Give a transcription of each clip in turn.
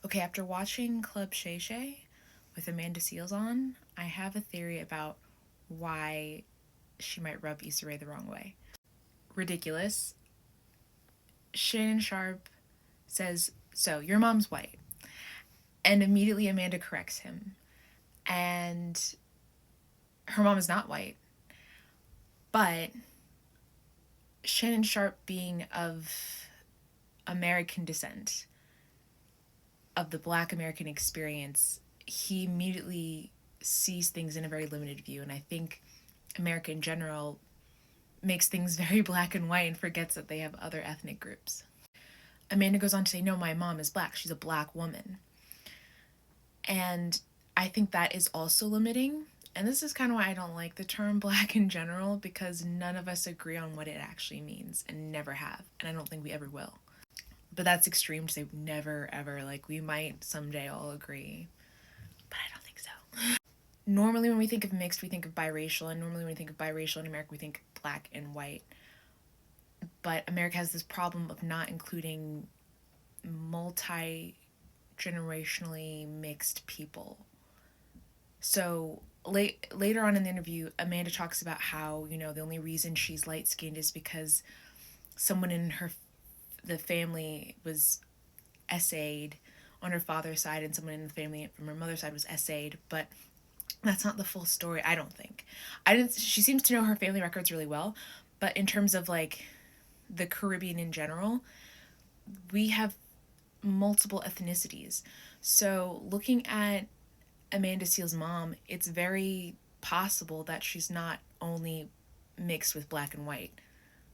Okay, after watching Club Shay with Amanda Seales on, I have a theory about why she might rub Issa Rae the wrong way. Ridiculous. Shannon Sharp says, "So, your mom's white." And immediately Amanda corrects him. And her mom is not white. But Shannon Sharp, being of American descent, of the Black American experience, he immediately sees things in a very limited view. And I think America in general makes things very black and white and forgets that they have other ethnic groups. Amanda goes on to say, no, my mom is Black. She's a Black woman. And I think that is also limiting. And this is kind of why I don't like the term Black in general, because none of us agree on what it actually means and never have. And I don't think we ever will. But that's extreme to say never, ever. Like, we might someday all agree. But I don't think so. Normally when we think of mixed, we think of biracial. And normally when we think of biracial in America, we think Black and white. But America has this problem of not including multi-generationally mixed people. So later on in the interview, Amanda talks about how, the only reason she's light-skinned is because someone in the family was essayed on her father's side, and someone in the family from her mother's side was essayed, but that's not the full story, I don't think. She seems to know her family records really well, but in terms of, like, the Caribbean in general, we have multiple ethnicities. So looking at Amanda Seales' mom, it's very possible that she's not only mixed with Black and white.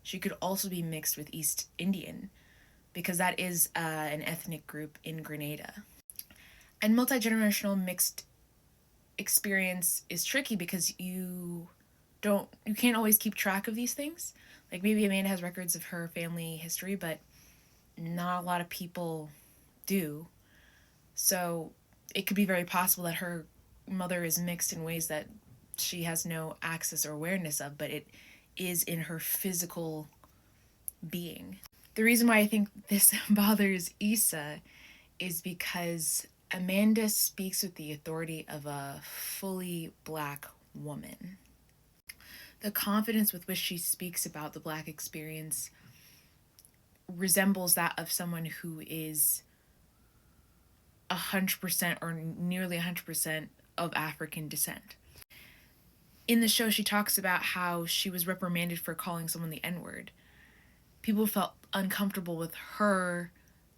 She could also be mixed with East Indian, because that is an ethnic group in Grenada. And multi-generational mixed experience is tricky because you can't always keep track of these things. Like, maybe Amanda has records of her family history, but not a lot of people do. So it could be very possible that her mother is mixed in ways that she has no access or awareness of, but it is in her physical being. The reason why I think this bothers Issa is because Amanda speaks with the authority of a fully Black woman. The confidence with which she speaks about the Black experience resembles that of someone who is 100% or nearly 100% of African descent. In the show, she talks about how she was reprimanded for calling someone the N-word. People felt uncomfortable with her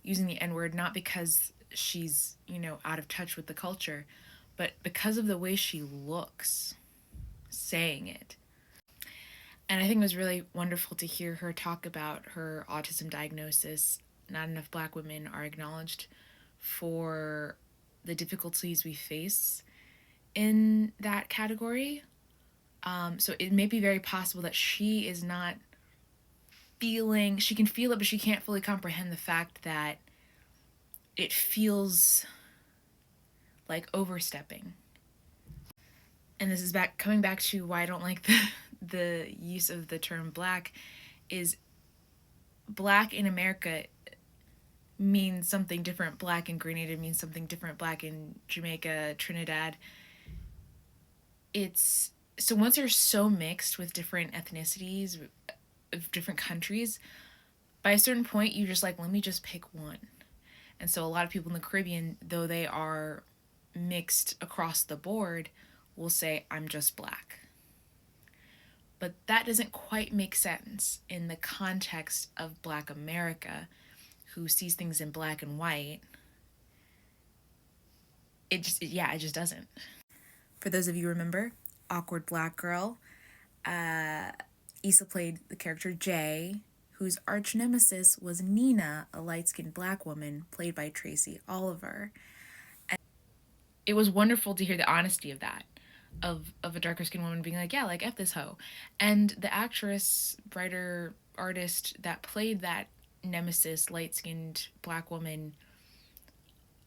using the N-word, not because she's, out of touch with the culture, but because of the way she looks saying it. And I think it was really wonderful to hear her talk about her autism diagnosis. Not enough Black women are acknowledged for the difficulties we face in that category. So it may be very possible that she is not she can feel it, but she can't fully comprehend the fact that it feels like overstepping. And this is coming back to why I don't like the use of the term Black, is Black in America means something different. Black in Grenada means something different. Black in Jamaica, Trinidad. So once you're so mixed with different ethnicities of different countries, by a certain point you just let me just pick one. And so a lot of people in the Caribbean, though they are mixed across the board, will say, I'm just Black. But that doesn't quite make sense in the context of Black America, who sees things in black and white. It just doesn't. For those of you who remember, Awkward Black Girl, Issa played the character Jay, whose arch nemesis was Nina, a light-skinned Black woman played by Tracy Oliver. And it was wonderful to hear the honesty of that, of a darker-skinned woman being like, yeah, like, F this hoe. And the actress, writer, artist that played that nemesis, light-skinned Black woman,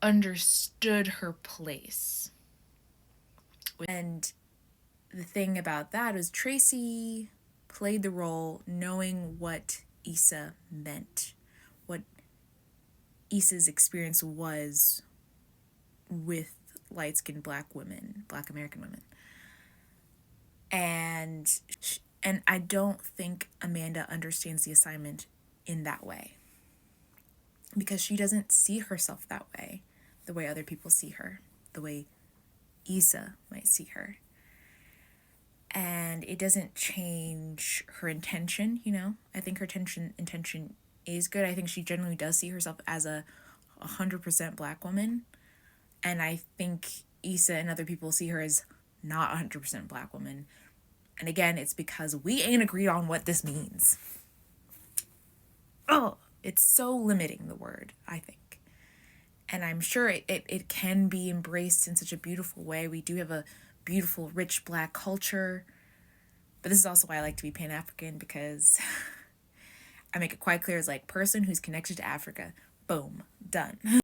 understood her place. And the thing about that is Tracy played the role knowing what Issa meant, what Issa's experience was with light-skinned black women, black American women. And I don't think Amanda understands the assignment in that way, because she doesn't see herself that way, the way other people see her, the way Issa might see her. And it doesn't change her intention, you know? I think her intention is good. I think she generally does see herself as a 100% black woman. And I think Issa and other people see her as not 100% black woman. And again, it's because we ain't agreed on what this means. Oh, it's so limiting, the word, I think. And I'm sure it can be embraced in such a beautiful way. We do have a beautiful, rich black culture. But this is also why I like to be Pan-African, because I make it quite clear, as like, person who's connected to Africa. Boom. Done.